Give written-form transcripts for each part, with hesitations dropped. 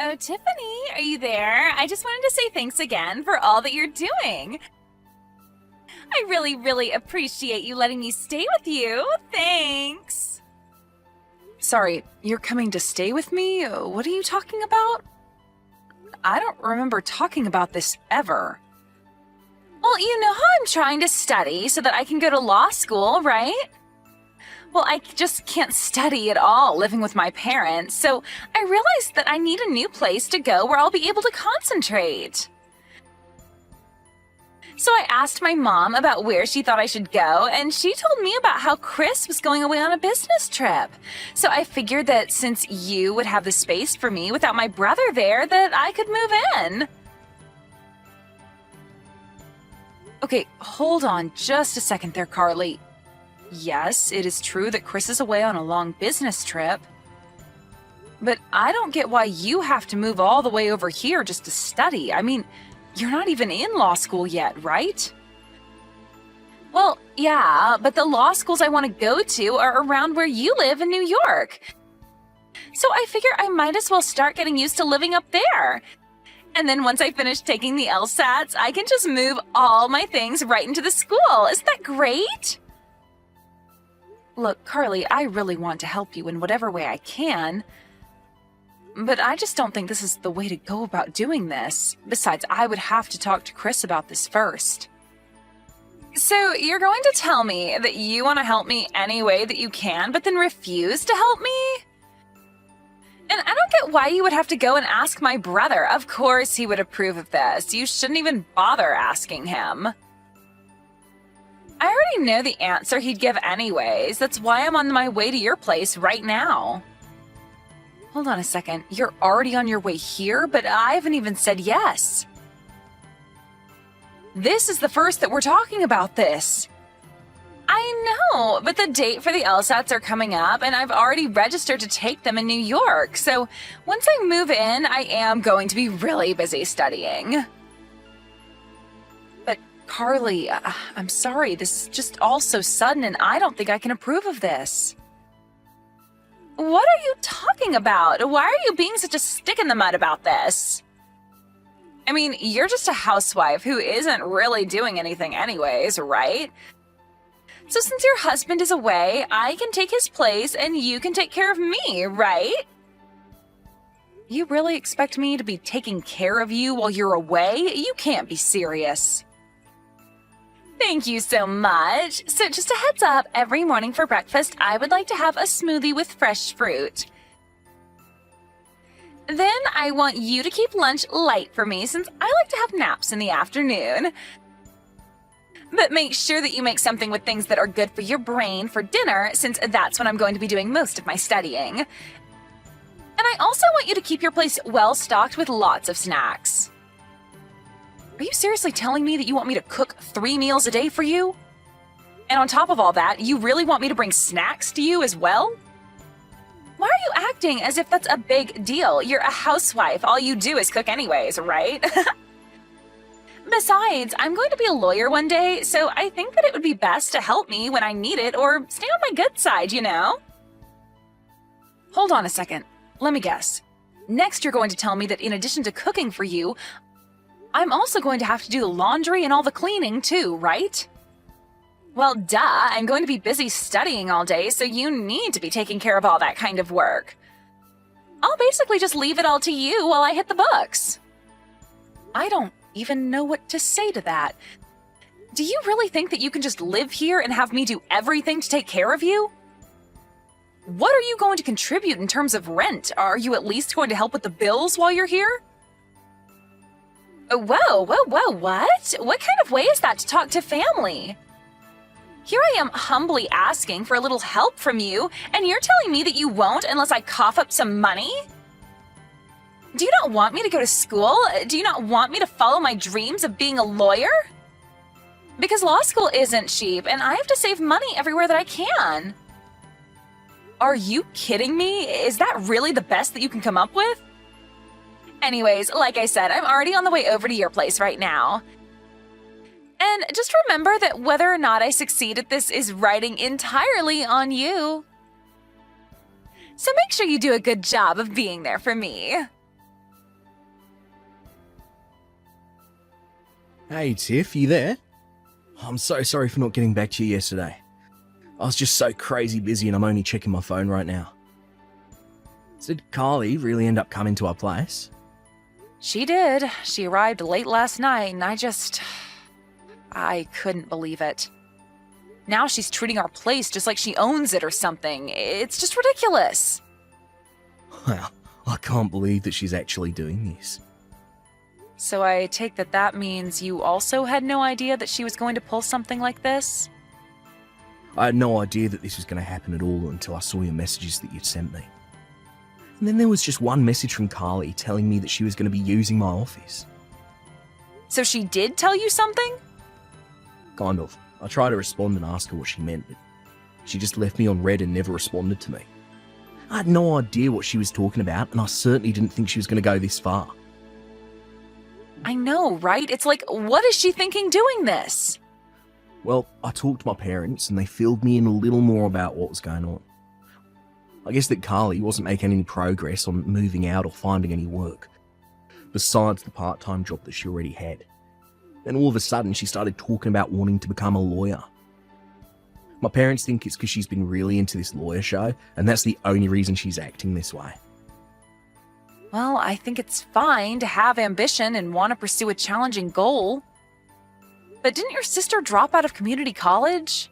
Oh, Tiffany, are you there? I just wanted to say thanks again for all that you're doing. I really, really appreciate you letting me stay with you. Thanks. Sorry, you're coming to stay with me? What are you talking about? I don't remember talking about this ever. Well, you know how I'm trying to study so that I can go to law school, right? Well, I just can't study at all living with my parents, so I realized that I need a new place to go where I'll be able to concentrate. So I asked my mom about where she thought I should go, and she told me about how Chris was going away on a business trip. So I figured that since you would have the space for me without my brother there, that I could move in. Okay, hold on just a second there, Carly. Yes, it is true that Chris is away on a long business trip. But I don't get why you have to move all the way over here just to study. I mean, you're not even in law school yet, right? Well, yeah, but the law schools I want to go to are around where you live in New York. So I figure I might as well start getting used to living up there. And then once I finish taking the LSATs, I can just move all my things right into the school. Isn't that great? Look, Carly, I really want to help you in whatever way I can. But I just don't think this is the way to go about doing this. Besides, I would have to talk to Chris about this first. So you're going to tell me that you want to help me any way that you can, but then refuse to help me? And I don't get why you would have to go and ask my brother. Of course he would approve of this. You shouldn't even bother asking him. I already know the answer he'd give anyways. That's why I'm on my way to your place right now. Hold on a second. You're already on your way here, but I haven't even said yes. This is the first that we're talking about this. I know, but the date for the LSATs are coming up, and I've already registered to take them in New York. So once I move in, I am going to be really busy studying. But Carly, I'm sorry. This is just all so sudden, and I don't think I can approve of this. What are you talking about? Why are you being such a stick in the mud about this? I mean, you're just a housewife who isn't really doing anything anyways, right? So since your husband is away, I can take his place and you can take care of me, right? You really expect me to be taking care of you while you're away? You can't be serious. Thank you so much. So just a heads up, every morning for breakfast, I would like to have a smoothie with fresh fruit. Then I want you to keep lunch light for me since I like to have naps in the afternoon. But make sure that you make something with things that are good for your brain for dinner since that's when I'm going to be doing most of my studying. And I also want you to keep your place well stocked with lots of snacks. Are you seriously telling me that you want me to cook 3 meals a day for you? And on top of all that, you really want me to bring snacks to you as well? Why are you acting as if that's a big deal? You're a housewife. All you do is cook anyways, right? Besides, I'm going to be a lawyer one day, so I think that it would be best to help me when I need it or stay on my good side, you know? Hold on a second. Let me guess. Next, you're going to tell me that in addition to cooking for you, I'm also going to have to do the laundry and all the cleaning too, right? Well, duh. I'm going to be busy studying all day, so you need to be taking care of all that kind of work. I'll basically just leave it all to you while I hit the books. I don't even know what to say to that. Do you really think that you can just live here and have me do everything to take care of you? What are you going to contribute in terms of rent? Are you at least going to help with the bills while you're here? Whoa, what? What kind of way is that to talk to family? Here I am humbly asking for a little help from you, and you're telling me that you won't unless I cough up some money? Do you not want me to go to school? Do you not want me to follow my dreams of being a lawyer? Because law school isn't cheap, and I have to save money everywhere that I can. Are you kidding me? Is that really the best that you can come up with? Anyways, like I said, I'm already on the way over to your place right now. And just remember that whether or not I succeed at this is riding entirely on you. So make sure you do a good job of being there for me. Hey Tiff, you there? I'm so sorry for not getting back to you yesterday. I was just so crazy busy and I'm only checking my phone right now. Did Carly really end up coming to our place? She did. She arrived late last night, and I couldn't believe it. Now she's treating our place just like she owns it or something. It's just ridiculous. Well, I can't believe that she's actually doing this. So I take that means you also had no idea that she was going to pull something like this? I had no idea that this was going to happen at all until I saw your messages that you'd sent me. And then there was just one message from Carly telling me that she was going to be using my office. So she did tell you something? Kind of. I tried to respond and ask her what she meant, but she just left me on red and never responded to me. I had no idea what she was talking about, and I certainly didn't think she was going to go this far. I know, right? It's like, what is she thinking doing this? Well, I talked to my parents, and they filled me in a little more about what was going on. I guess that Carly wasn't making any progress on moving out or finding any work, besides the part-time job that she already had. Then all of a sudden, she started talking about wanting to become a lawyer. My parents think it's because she's been really into this lawyer show, and that's the only reason she's acting this way. Well, I think it's fine to have ambition and want to pursue a challenging goal. But didn't your sister drop out of community college?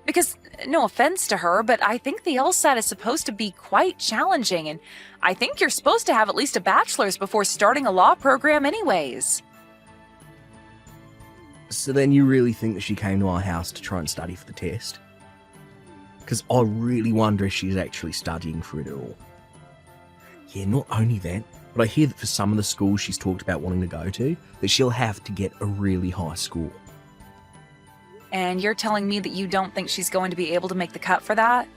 Because, no offense to her, but I think the LSAT is supposed to be quite challenging, and I think you're supposed to have at least a bachelor's before starting a law program anyways. So then you really think that she came to our house to try and study for the test? Because I really wonder if she's actually studying for it at all. Yeah, not only that, but I hear that for some of the schools she's talked about wanting to go to, that she'll have to get a really high score. And you're telling me that you don't think she's going to be able to make the cut for that?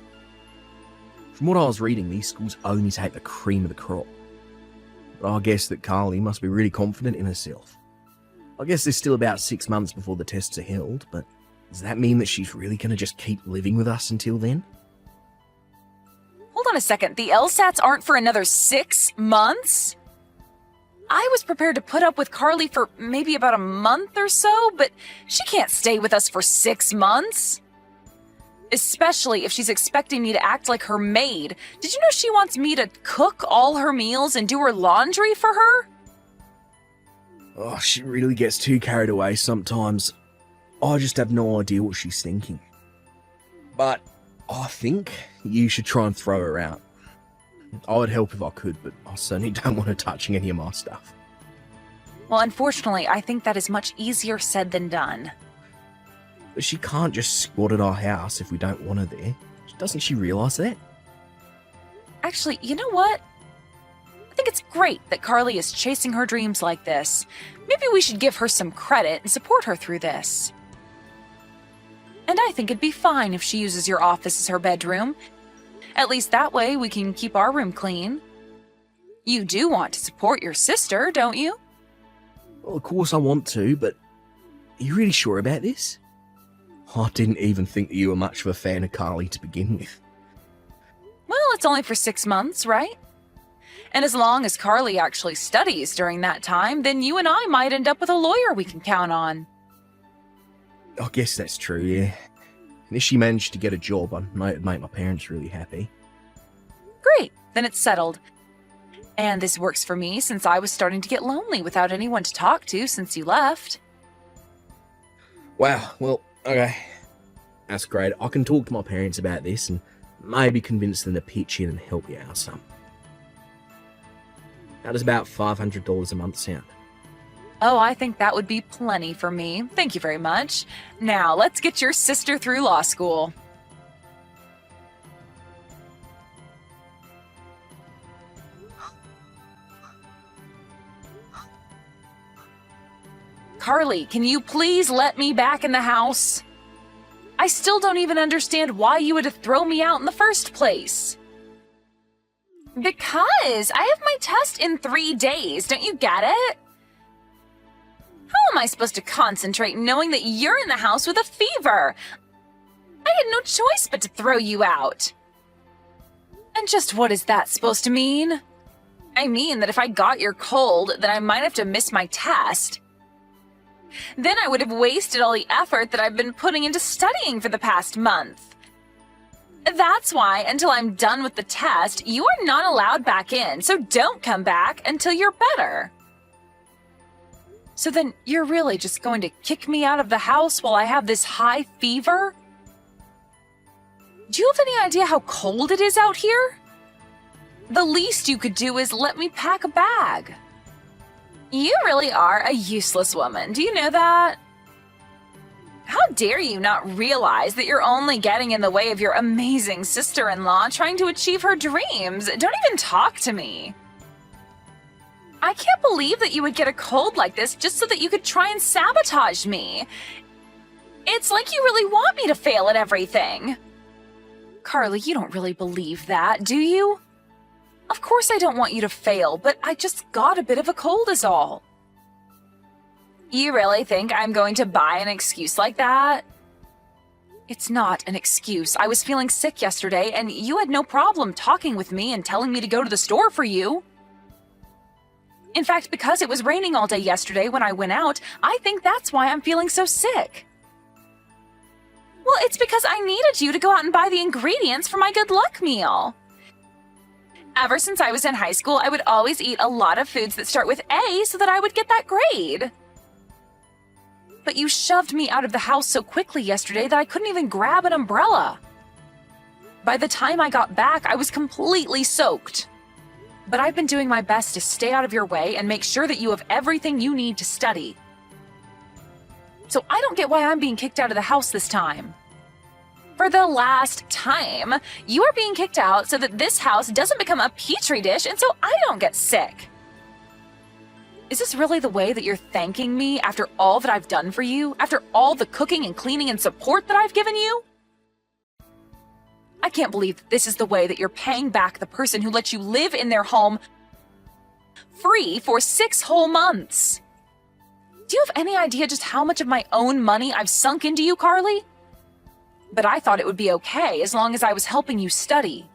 From what I was reading, these schools only take the cream of the crop. But I guess that Carly must be really confident in herself. I guess there's still about 6 months before the tests are held, but does that mean that she's really going to just keep living with us until then? Hold on a second, the LSATs aren't for another 6 months? I was prepared to put up with Carly for maybe about a month or so, but she can't stay with us for 6 months. Especially if she's expecting me to act like her maid. Did you know she wants me to cook all her meals and do her laundry for her? Oh, she really gets too carried away sometimes. I just have no idea what she's thinking. But I think you should try and throw her out. I would help if I could, but I certainly don't want her touching any of my stuff. Well, unfortunately, I think that is much easier said than done. But she can't just squat at our house if we don't want her there. Doesn't she realise that? Actually, you know what? I think it's great that Carly is chasing her dreams like this. Maybe we should give her some credit and support her through this. And I think it'd be fine if she uses your office as her bedroom. At least that way we can keep our room clean. You do want to support your sister, don't you? Well, of course I want to, but are you really sure about this? I didn't even think that you were much of a fan of Carly to begin with. Well, it's only for 6 months, right? And as long as Carly actually studies during that time, then you and I might end up with a lawyer we can count on. I guess that's true, yeah. And if she managed to get a job, I know it'd make my parents really happy. Great, then it's settled. And this works for me since I was starting to get lonely without anyone to talk to since you left. Wow, well, okay. That's great. I can talk to my parents about this and maybe convince them to pitch in and help you out some. How does about $500 a month sound? Oh, I think that would be plenty for me. Thank you very much. Now, let's get your sister through law school. Carly, can you please let me back in the house? I still don't even understand why you had to throw me out in the first place. Because I have my test in 3 days, don't you get it? How am I supposed to concentrate knowing that you're in the house with a fever? I had no choice but to throw you out. And just what is that supposed to mean? I mean that if I got your cold, then I might have to miss my test. Then I would have wasted all the effort that I've been putting into studying for the past month. That's why, until I'm done with the test, you are not allowed back in, so don't come back until you're better. So then you're really just going to kick me out of the house while I have this high fever? Do you have any idea how cold it is out here? The least you could do is let me pack a bag. You really are a useless woman. Do you know that? How dare you not realize that you're only getting in the way of your amazing sister-in-law trying to achieve her dreams? Don't even talk to me. I can't believe that you would get a cold like this just so that you could try and sabotage me. It's like you really want me to fail at everything. Carly, you don't really believe that, do you? Of course I don't want you to fail, but I just got a bit of a cold is all. You really think I'm going to buy an excuse like that? It's not an excuse. I was feeling sick yesterday, and you had no problem talking with me and telling me to go to the store for you. In fact, because it was raining all day yesterday when I went out, I think that's why I'm feeling so sick. Well, it's because I needed you to go out and buy the ingredients for my good luck meal. Ever since I was in high school, I would always eat a lot of foods that start with A so that I would get that grade. But you shoved me out of the house so quickly yesterday that I couldn't even grab an umbrella. By the time I got back, I was completely soaked. But I've been doing my best to stay out of your way and make sure that you have everything you need to study. So I don't get why I'm being kicked out of the house this time. For the last time, you are being kicked out so that this house doesn't become a petri dish and so I don't get sick. Is this really the way that you're thanking me after all that I've done for you? After all the cooking and cleaning and support that I've given you? I can't believe that this is the way that you're paying back the person who let you live in their home free for 6 whole months. Do you have any idea just how much of my own money I've sunk into you, Carly? But I thought it would be okay as long as I was helping you study.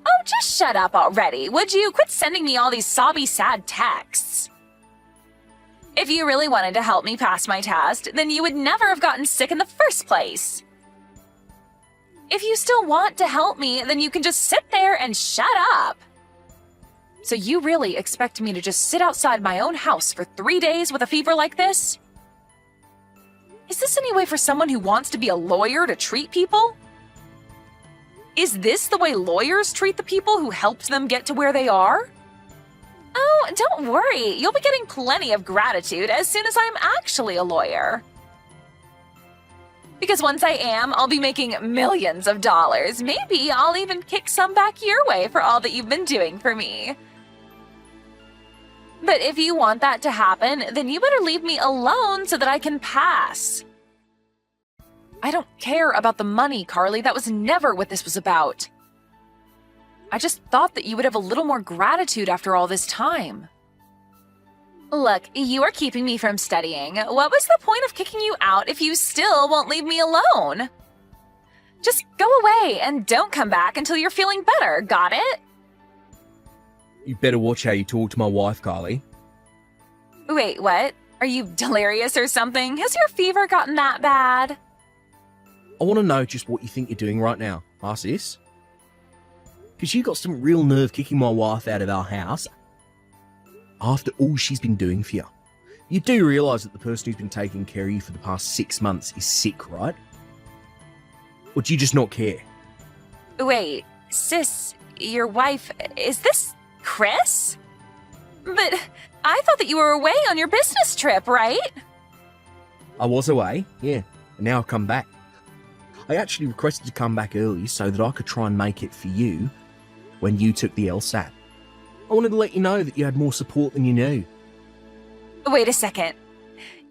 Oh, just shut up already, would you? Quit sending me all these sobby, sad texts. If you really wanted to help me pass my test, then you would never have gotten sick in the first place. If you still want to help me, then you can just sit there and shut up. So you really expect me to just sit outside my own house for 3 days with a fever like this? Is this any way for someone who wants to be a lawyer to treat people? Is this the way lawyers treat the people who helped them get to where they are? Oh, don't worry. You'll be getting plenty of gratitude as soon as I'm actually a lawyer. Because once I am, I'll be making millions of dollars. Maybe I'll even kick some back your way for all that you've been doing for me. But if you want that to happen, then you better leave me alone so that I can pass. I don't care about the money, Carly. That was never what this was about. I just thought that you would have a little more gratitude after all this time. Look, you are keeping me from studying. What was the point of kicking you out if you still won't leave me alone? Just go away and don't come back until you're feeling better, got it? You better watch how you talk to my wife, Carly. Wait, what? Are you delirious or something? Has your fever gotten that bad? I want to know just what you think you're doing right now, huh, sis? Because you got some real nerve kicking my wife out of our house after all she's been doing for you. You do realise that the person who's been taking care of you for the past 6 months is sick, right? Or do you just not care? Wait, sis, your wife, is this Chris? But I thought that you were away on your business trip, right? I was away, yeah, and now I've come back. I actually requested to come back early so that I could try and make it for you when you took the LSAT. I wanted to let you know that you had more support than you knew. Wait a second.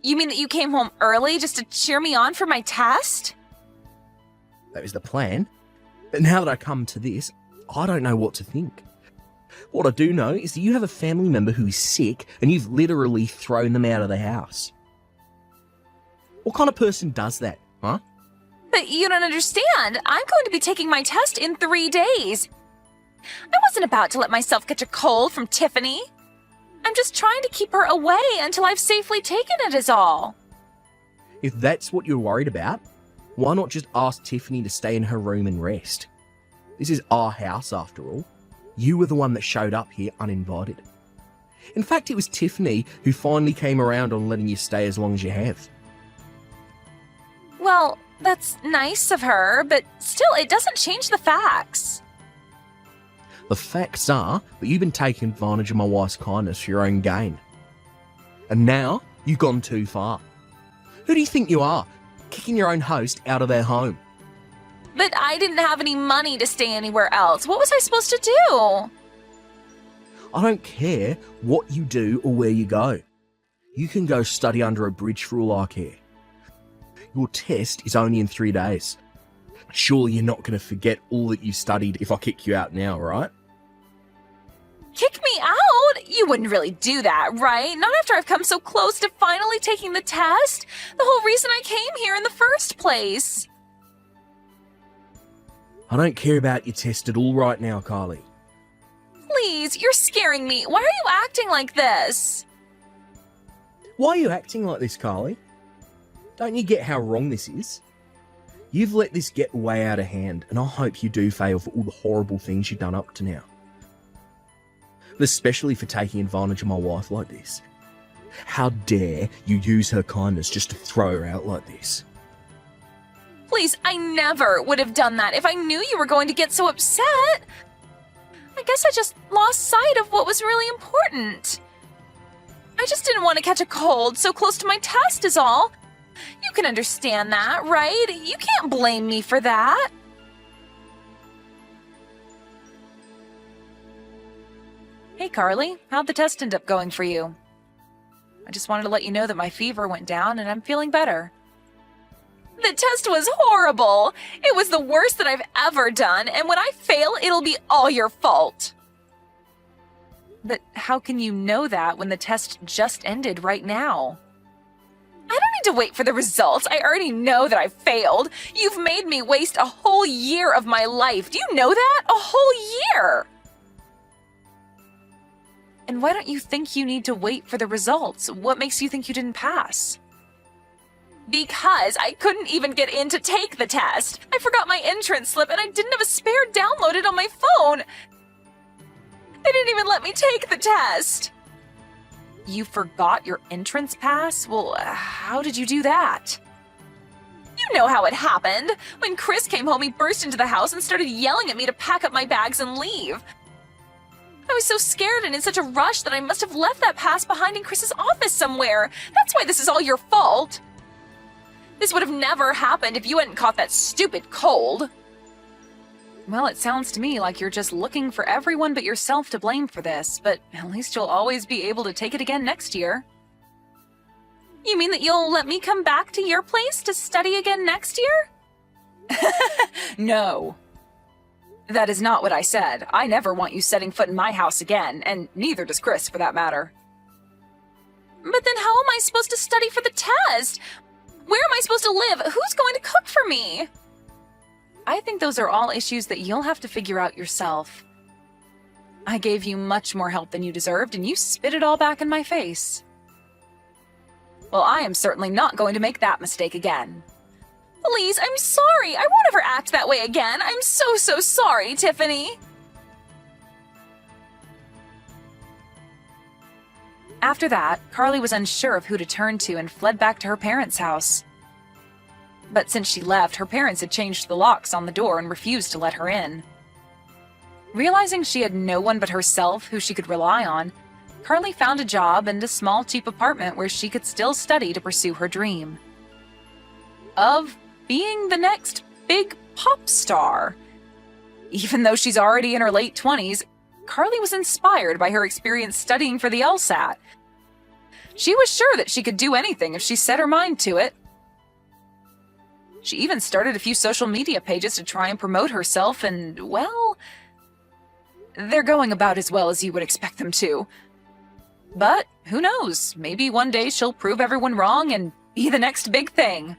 You mean that you came home early just to cheer me on for my test? That was the plan. But now that I come to this, I don't know what to think. What I do know is that you have a family member who is sick and you've literally thrown them out of the house. What kind of person does that, huh? But you don't understand. I'm going to be taking my test in 3 days. I wasn't about to let myself catch a cold from Tiffany. I'm just trying to keep her away until I've safely taken it is all. If that's what you're worried about, why not just ask Tiffany to stay in her room and rest? This is our house after all. You were the one that showed up here uninvited. In fact, it was Tiffany who finally came around on letting you stay as long as you have. Well, that's nice of her, but still, it doesn't change the facts. The facts are that you've been taking advantage of my wife's kindness for your own gain. And now, you've gone too far. Who do you think you are, kicking your own host out of their home? But I didn't have any money to stay anywhere else. What was I supposed to do? I don't care what you do or where you go. You can go study under a bridge for all I care. Your test is only in 3 days. Surely you're not going to forget all that you studied if I kick you out now, right? Kick me out? You wouldn't really do that, right? Not after I've come so close to finally taking the test. The whole reason I came here in the first place. I don't care about your test at all right now, Kylie. Please, you're scaring me. Why are you acting like this? Why are you acting like this, Kylie? Don't you get how wrong this is? You've let this get way out of hand, and I hope you do fail for all the horrible things you've done up to now. But especially for taking advantage of my wife like this. How dare you use her kindness just to throw her out like this? Please, I never would have done that if I knew you were going to get so upset. I guess I just lost sight of what was really important. I just didn't want to catch a cold so close to my test is all. You can understand that, right? You can't blame me for that. Hey, Carly, how'd the test end up going for you? I just wanted to let you know that my fever went down and I'm feeling better. The test was horrible. It was the worst that I've ever done, and when I fail, it'll be all your fault. But how can you know that when the test just ended right now? I don't need to wait for the results. I already know that I failed. You've made me waste a whole year of my life. Do you know that? A whole year! And why don't you think you need to wait for the results? What makes you think you didn't pass? Because I couldn't even get in to take the test. I forgot my entrance slip and I didn't have a spare downloaded on my phone. They didn't even let me take the test. You forgot your entrance pass? Well, how did you do that? You know how it happened. When Chris came home, he burst into the house and started yelling at me to pack up my bags and leave. I was so scared and in such a rush that I must have left that pass behind in Chris's office somewhere. That's why this is all your fault. This would have never happened if you hadn't caught that stupid cold. Well, it sounds to me like you're just looking for everyone but yourself to blame for this, but at least you'll always be able to take it again next year. You mean that you'll let me come back to your place to study again next year? No. That is not what I said. I never want you setting foot in my house again, and neither does Chris for that matter. But then how am I supposed to study for the test? Where am I supposed to live? Who's going to cook for me? I think those are all issues that you'll have to figure out yourself. I gave you much more help than you deserved, and you spit it all back in my face. Well, I am certainly not going to make that mistake again. Please, I'm sorry. I won't ever act that way again. I'm so sorry, Tiffany. After that, Carly was unsure of who to turn to and fled back to her parents' house. But since she left, her parents had changed the locks on the door and refused to let her in. Realizing she had no one but herself who she could rely on, Carly found a job and a small, cheap apartment where she could still study to pursue her dream of being the next big pop star. Even though she's already in her late 20s, Carly was inspired by her experience studying for the LSAT. She was sure that she could do anything if she set her mind to it. She even started a few social media pages to try and promote herself, and, well, they're going about as well as you would expect them to. But who knows, maybe one day she'll prove everyone wrong and be the next big thing.